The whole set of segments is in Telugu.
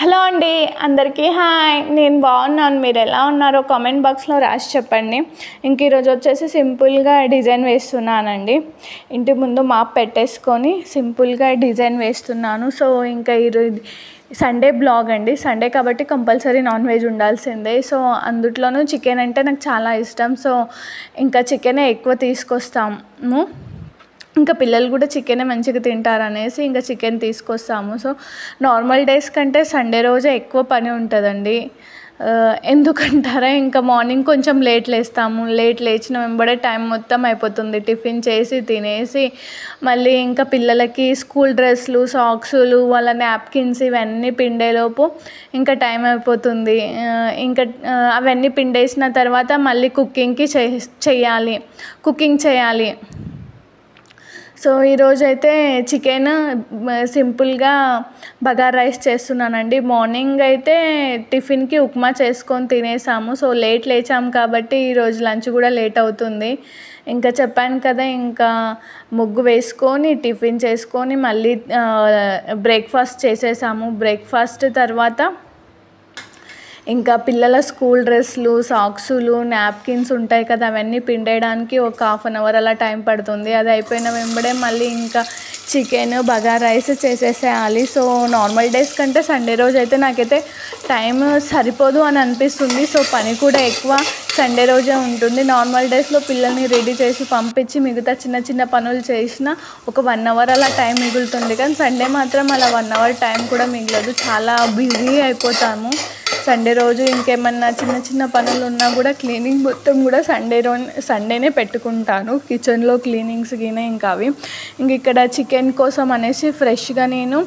హలో అండి, అందరికీ హాయ్. నేను బాగున్నాను. మీరు ఎలా ఉన్నారో కామెంట్ బాక్స్లో రాసి చెప్పండి. ఇంక ఈరోజు వచ్చేసి సింపుల్గా డిజైన్ వేస్తున్నానండి. ఇంటి ముందు మాప్ పెట్టేసుకొని సింపుల్గా డిజైన్ వేస్తున్నాను. సో ఇంకా ఈరోజు సండే బ్లాగ్ అండి. సండే కాబట్టి కంపల్సరీ నాన్ వెజ్ ఉండాల్సిందే. సో అందుట్లోనూ చికెన్ అంటే నాకు చాలా ఇష్టం. సో ఇంకా చికెనే ఎక్కువ తీసుకొస్తాము. ఇంకా పిల్లలు కూడా చికెనే మంచిగా తింటారనేసి ఇంకా చికెన్ తీసుకొస్తాము. సో నార్మల్ డేస్ కంటే సండే రోజే ఎక్కువ పని ఉంటుందండి. ఎందుకంటారా, ఇంకా మార్నింగ్ కొంచెం లేట్ లేస్తాము. లేచిన వెంబడే టైం మొత్తం అయిపోతుంది. టిఫిన్ చేసి తినేసి మళ్ళీ ఇంకా పిల్లలకి స్కూల్ డ్రెస్లు, సాక్సులు, వాళ్ళ నాప్కిన్స్ ఇవన్నీ పిండేలోపు ఇంకా టైం అయిపోతుంది. ఇంకా అవన్నీ పిండేసిన తర్వాత మళ్ళీ కుకింగ్ చేయాలి. సో ఈరోజు అయితే చికెన్ సింపుల్గా బగారా రైస్ చేస్తున్నానండి. మార్నింగ్ అయితే టిఫిన్కి ఉప్మా చేసుకొని తినేసాము. సో లేచాము కాబట్టి ఈరోజు లంచ్ కూడా లేట్ అవుతుంది. ఇంకా చెప్పాను కదా, ఇంకా ముగ్గు వేసుకొని టిఫిన్ చేసుకొని మళ్ళీ బ్రేక్ఫాస్ట్ చేసేసాము. బ్రేక్ఫాస్ట్ తర్వాత ఇంకా పిల్లల స్కూల్ డ్రెస్లు, సాక్సులు, నాప్కిన్స్ ఉంటాయి కదా, అవన్నీ పిండేయడానికి ఒక హాఫ్ అన్ అవర్ అలా టైం పడుతుంది. అది అయిపోయిన వెంబడే మళ్ళీ ఇంకా చికెన్ బగారా రైస్ చేసేసేయాలి. సో నార్మల్ డేస్ కంటే సండే రోజు అయితే నాకైతే టైం సరిపోదు అని అనిపిస్తుంది. సో పని కూడా ఎక్కువ సండే రోజే ఉంటుంది. నార్మల్ డేస్లో పిల్లల్ని రెడీ చేసి పంపించి మిగతా చిన్న పనులు చేసిన ఒక 1 అవర్ అలా టైం మిగులుతుంది. కానీ సండే మాత్రం అలా 1 అవర్ టైం కూడా మిగలదు. చాలా బిజీ అయిపోతాము సండే రోజు. ఇంకేమన్నా చిన్న పనులు ఉన్నా కూడా క్లీనింగ్ మొత్తం కూడా సండేనే పెట్టుకుంటాను. కిచెన్లో క్లీనింగ్స్ ఇంకా అవి. ఇంక ఇక్కడ చికెన్ కోసం అనేసి ఫ్రెష్గా నేను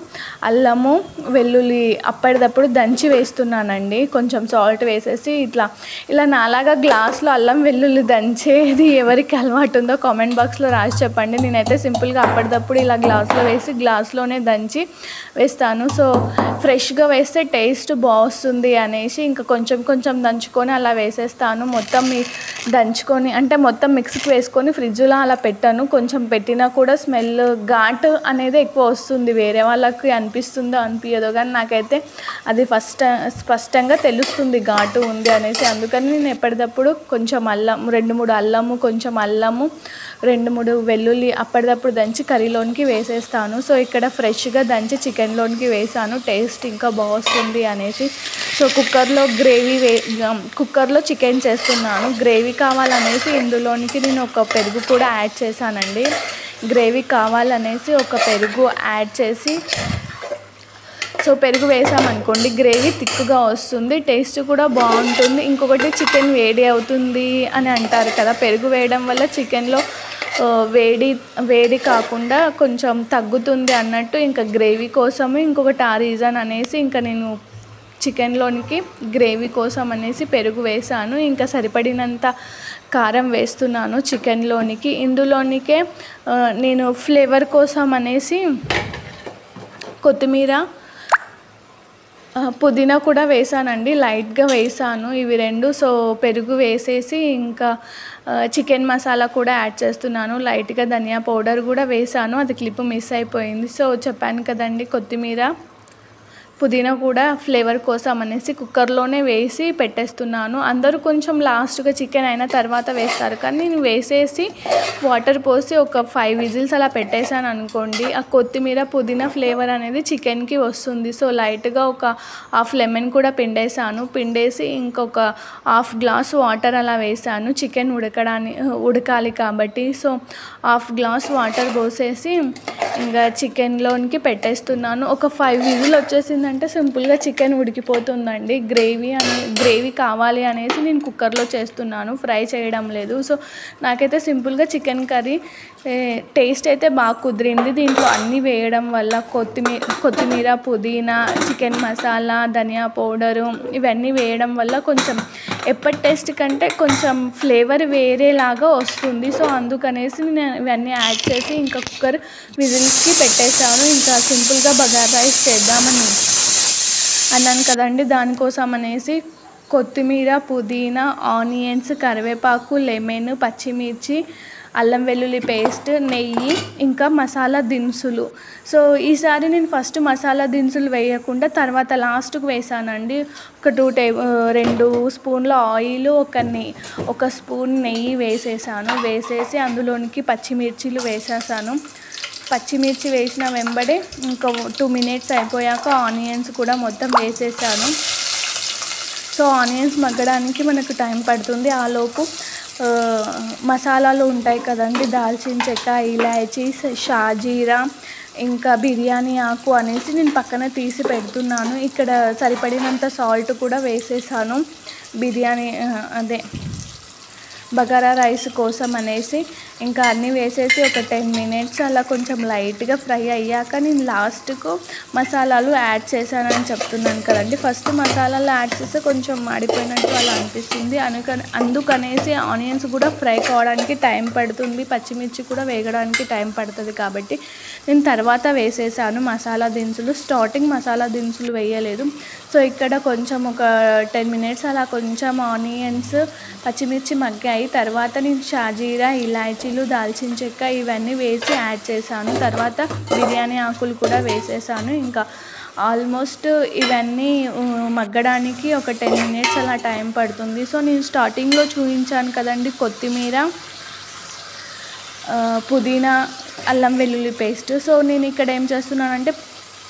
అల్లము, వెల్లుల్లి అప్పటిదప్పుడు దంచి వేస్తున్నానండి. కొంచెం సాల్ట్ వేసేసి ఇలా నాలాగా గ్లాస్లో అల్లం వెల్లుల్లి దంచేది ఎవరికి అలవాటు ఉందో కామెంట్ బాక్స్లో రాసి చెప్పండి. నేనైతే సింపుల్గా అప్పటిదప్పుడు ఇలా గ్లాస్లో వేసి గ్లాస్లోనే దంచి వేస్తాను. సో ఫ్రెష్గా వేస్తే టేస్ట్ బాగుంటుంది అనేసి ఇంకా కొంచెం దంచుకొని అలా వేసేస్తాను. మొత్తం దంచుకొని అంటే మొత్తం మిక్సీకి వేసుకొని ఫ్రిడ్జ్లో అలా పెట్టాను. కొంచెం పెట్టినా కూడా స్మెల్ ఘాటు అనేది ఎక్కువ వస్తుంది. వేరే వాళ్ళకి అనిపిస్తుందో అనిపించదో కానీ నాకైతే అది స్పష్టంగా తెలుస్తుంది ఘాటు ఉంది అనేసి. అందుకని నేను ఎప్పటికప్పుడు కొంచెం అల్లం, 2-3 అల్లము, కొంచెం అల్లము, 2-3 వెల్లుల్లి అప్పటిదప్పుడు దంచి కర్రీలోనికి వేసేస్తాను. సో ఇక్కడ ఫ్రెష్గా దంచి చికెన్లోనికి వేసాను. టేస్ట్ ఇంకా బాగుంటుంది అనేసి. సో కుక్కర్లో చికెన్ చేస్తున్నాను. గ్రేవీ కావాలనేసి ఇందులోనికి నేను ఒక పెరుగు కూడా యాడ్ చేశానండి. గ్రేవీ కావాలనేసి ఒక పెరుగు యాడ్ చేసి, సో పెరుగు వేసామనుకోండి గ్రేవీ థిక్గా వస్తుంది, టేస్ట్ కూడా బాగుంటుంది. ఇంకొకటి చికెన్ వేడి అవుతుంది అని అంటారు కదా, పెరుగు వేయడం వల్ల చికెన్లో వేడి కాకుండా కొంచెం తగ్గుతుంది అన్నట్టు. ఇంకా గ్రేవీ కోసము ఇంకొకటి ఆ రీజన్ అనేసి ఇంకా నేను చికెన్లోనికి గ్రేవీ కోసం అనేసి పెరుగు వేసాను. ఇంకా సరిపడినంత కారం వేస్తున్నాను చికెన్లోనికి. ఇందులోనికే నేను ఫ్లేవర్ కోసం అనేసి కొత్తిమీర, పుదీనా కూడా వేసానండి. లైట్గా వేసాను ఇవి 2. సో పెరుగు వేసేసి ఇంకా చికెన్ మసాలా కూడా యాడ్ చేస్తున్నాను. లైట్గా ధనియా పౌడర్ కూడా వేసాను, అది క్లిప్ మిస్ అయిపోయింది. సో చెప్పాను కదండి, కొత్తిమీర, పుదీనా కూడా ఫ్లేవర్ కోసం అనేసి కుక్కర్లోనే వేసి పెట్టేస్తున్నాను. అందరూ కొంచెం లాస్ట్గా చికెన్ అయిన తర్వాత వేస్తారు, కానీ నేను వేసేసి వాటర్ పోసి ఒక 5 విజిల్స్ అలా పెట్టేశాను అనుకోండి, ఆ కొత్తిమీర, పుదీనా ఫ్లేవర్ అనేది చికెన్కి వస్తుంది. సో లైట్గా ఒక హాఫ్ లెమన్ కూడా పిండేసి ఇంకొక హాఫ్ గ్లాస్ వాటర్ అలా వేసాను. చికెన్ ఉడకాలి కాబట్టి. సో హాఫ్ గ్లాస్ వాటర్ పోసేసి ఇంకా చికెన్లోనికి పెట్టేస్తున్నాను. ఒక 5 విజిల్ వచ్చేసిందంటే సింపుల్గా చికెన్ ఉడికిపోతుందండి. గ్రేవీ కావాలి అనేసి నేను కుక్కర్లో చేస్తున్నాను, ఫ్రై చేయడం లేదు. సో నాకైతే సింపుల్గా చికెన్ కర్రీ టేస్ట్ అయితే బాగా కుదిరింది. దీంట్లో అన్నీ వేయడం వల్ల కొత్తిమీర, పుదీనా, చికెన్ మసాలా, ధనియా పౌడరు ఇవన్నీ వేయడం వల్ల కొంచెం ఎప్పటి టేస్ట్ కంటే కొంచెం ఫ్లేవర్ వేరేలాగా వస్తుంది. సో అందుకనేసి నేను ఇవన్నీ యాడ్ చేసి ఇంకా కుక్కర్ విజిల్స్కి పెట్టేశాను. ఇంకా సింపుల్గా బగారా రైస్ చేద్దామని అన్నాను కదండి, దానికోసం అనేసి కొత్తిమీర, పుదీనా, ఆనియన్స్, కరివేపాకు, లెమన్, పచ్చిమిర్చి, అల్లం వెల్లుల్లి పేస్ట్, నెయ్యి, ఇంకా మసాలా దినుసులు. సో ఈసారి నేను ఫస్ట్ మసాలా దినుసులు వేయకుండా తర్వాత లాస్ట్కు వేసానండి. ఒక 2 స్పూన్ల ఆయిల్, ఒక స్పూన్ నెయ్యి వేసేసి అందులోనికి పచ్చిమిర్చిలు వేసేసాను. పచ్చిమిర్చి వేసిన వెంబడే ఇంకా 2 మినిట్స్ అయిపోయాక ఆనియన్స్ కూడా మొత్తం వేసేసాను. సో ఆనియన్స్ మగ్గడానికి మనకు టైం పడుతుంది. ఆలోపు మసాలాలు ఉంటాయి కదండి, దాల్చిన చెక్క, ఇలాచీ, షాజీరా, ఇంకా బిర్యానీ ఆకు అనేసి నేను పక్కన తీసి పెడుతున్నాను. ఇక్కడ సరిపడినంత సాల్ట్ కూడా వేసేసాను బిర్యానీ బగారా రైస్ కోసం అనేసి. ఇంకా అన్నీ వేసేసి ఒక 10 మినిట్స్ అలా కొంచెం లైట్గా ఫ్రై అయ్యాక నేను లాస్ట్కు మసాలాలు యాడ్ చేశానని చెప్తున్నాను కదండి. ఫస్ట్ మసాలాలు యాడ్ చేస్తే కొంచెం మాడిపోయినట్టు అలా అనిపిస్తుంది. అందుకనేసి ఆనియన్స్ కూడా ఫ్రై కావడానికి టైం పడుతుంది, పచ్చిమిర్చి కూడా వేగడానికి టైం పడుతుంది కాబట్టి నేను తర్వాత వేసేసాను మసాలా దినుసులు. స్టార్టింగ్ మసాలా దినుసులు వేయలేదు. సో ఇక్కడ కొంచెం ఒక 10 మినిట్స్ అలా కొంచెం ఆనియన్స్, పచ్చిమిర్చి మగ్గాయి. తర్వాత నేను షాజీరా, ఇలాచీలు, దాల్చిన చెక్క ఇవన్నీ వేసి యాడ్ చేశాను. తర్వాత బిర్యానీ ఆకులు కూడా వేసేసాను. ఇంకా ఆల్మోస్ట్ ఇవన్నీ మగ్గడానికి ఒక 10 మినిట్స్ అలా టైం పడుతుంది. సో నేను స్టార్టింగ్లో చూపించాను కదండి కొత్తిమీర, పుదీనా, అల్లం వెల్లుల్లి పేస్ట్. సో నేను ఇక్కడ ఏం చేస్తున్నానంటే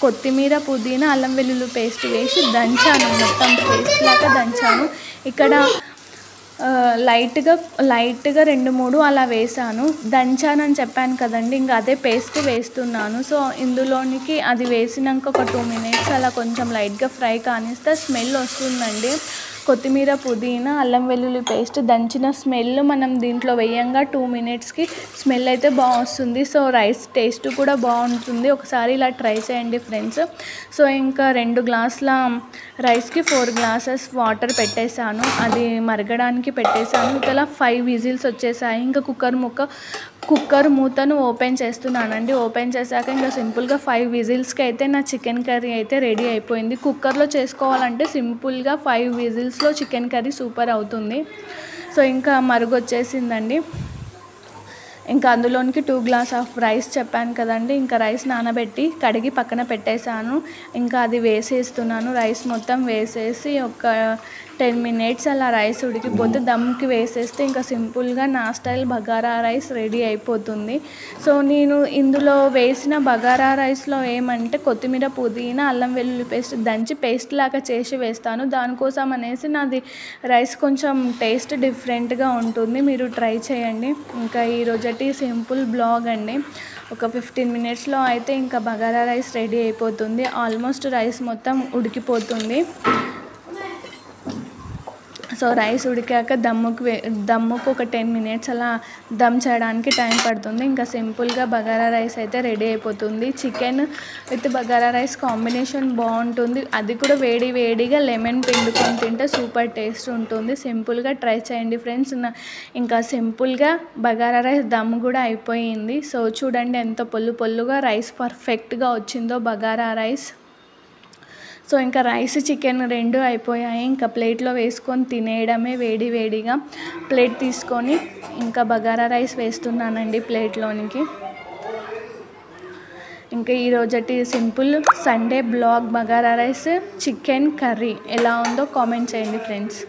కొత్తిమీర, పుదీనా, అల్లం వెల్లుల్లి పేస్ట్ వేసి దంచాను, మొత్తం పేస్ట్ లాగా దంచాను. ఇక్కడ లైట్గా 2-3 అలా వేసాను. దంచానని చెప్పాను కదండి, ఇంకా అదే పేస్ట్ వేస్తున్నాను. సో ఇందులోనికి అది వేసినాక ఒక 2 మినిట్స్ అలా కొంచెం లైట్గా ఫ్రై కానిస్తే స్మెల్ వస్తుందండి. కొత్తిమీర, పుదీనా, అల్లం వెల్లుల్లి పేస్ట్ దంచిన స్మెల్ మనం దీంట్లో వేయంగా 2 మినిట్స్కి స్మెల్ అయితే బాగుంది. సో రైస్ టేస్ట్ కూడా బాగుంటుంది. ఒకసారి ఇలా ట్రై చేయండి ఫ్రెండ్స్. సో ఇంకా 2 గ్లాసుల రైస్కి 4 గ్లాసెస్ వాటర్ పెట్టేశాను, అది మరగడానికి పెట్టేశాను. ఇలా 5 విజిల్స్ వచ్చేసాయి. ఇంకా కుక్కర్ మూతను ఓపెన్ చేస్తున్నానండి. ఓపెన్ చేశాక ఇంకా సింపుల్గా 5 విజిల్స్కి అయితే నా చికెన్ కర్రీ అయితే రెడీ అయిపోయింది. కుక్కర్లో చేసుకోవాలంటే సింపుల్గా 5 విజిల్స్లో చికెన్ కర్రీ సూపర్ అవుతుంది. సో ఇంకా మరుగు వచ్చేసిందండి. ఇంకా అందులోనికి 2 గ్లాస్ ఆఫ్ రైస్ చెప్పాను కదండి, ఇంకా రైస్ నానబెట్టి కడిగి పక్కన పెట్టేశాను. ఇంకా అది వేసేస్తున్నాను. రైస్ మొత్తం వేసేసి ఒక 10 మినిట్స్ అలా రైస్ ఉడికిపోతే దమ్కి వేసేస్తే ఇంకా సింపుల్గా నా స్టైల్ బగారా రైస్ రెడీ అయిపోతుంది. సో నేను ఇందులో వేసిన బగారా రైస్లో ఏమంటే కొత్తిమీర, పుదీనా, అల్లం వెల్లుల్లి పేస్ట్ దంచి పేస్ట్ లాగా చేసి వేస్తాను. దానికోసం అనేసి నాది రైస్ కొంచెం టేస్ట్ డిఫరెంట్గా ఉంటుంది, మీరు ట్రై చేయండి. ఇంకా ఈరోజటి సింపుల్ బ్లాగ్ అండి. ఒక 15 మినిట్స్లో అయితే ఇంకా బగారా రైస్ రెడీ అయిపోతుంది. ఆల్మోస్ట్ రైస్ మొత్తం ఉడికిపోతుంది. సో రైస్ ఉడికాక దమ్ముకు ఒక 10 మినిట్స్ అలా దమ్ చేయడానికి టైం పడుతుంది. ఇంకా సింపుల్గా బగారా రైస్ అయితే రెడీ అయిపోతుంది. Chicken with bagara rice combination బాగుంటుంది. అది కూడా వేడిగా లెమన్ పిండుకొని తింటే సూపర్ టేస్ట్ ఉంటుంది. సింపుల్గా ట్రై చేయండి ఫ్రెండ్స్. ఇంకా సింపుల్గా బగారా రైస్ దమ్ కూడా అయిపోయింది. సో చూడండి ఎంత పొల్లుగా రైస్ పర్ఫెక్ట్గా వచ్చిందో బగారా రైస్. సో ఇంకా రైస్, చికెన్ 2 అయిపోయాయి. ఇంకా ప్లేట్లో వేసుకొని తినేయడమే వేడిగా. ప్లేట్ తీసుకొని ఇంకా బగారా రైస్ వేస్తున్నానండి ప్లేట్లోనికి. ఇంకా ఈరోజటి simple Sunday blog bagara rice, chicken curry ఎలా ఉందో కామెంట్ చేయండి ఫ్రెండ్స్.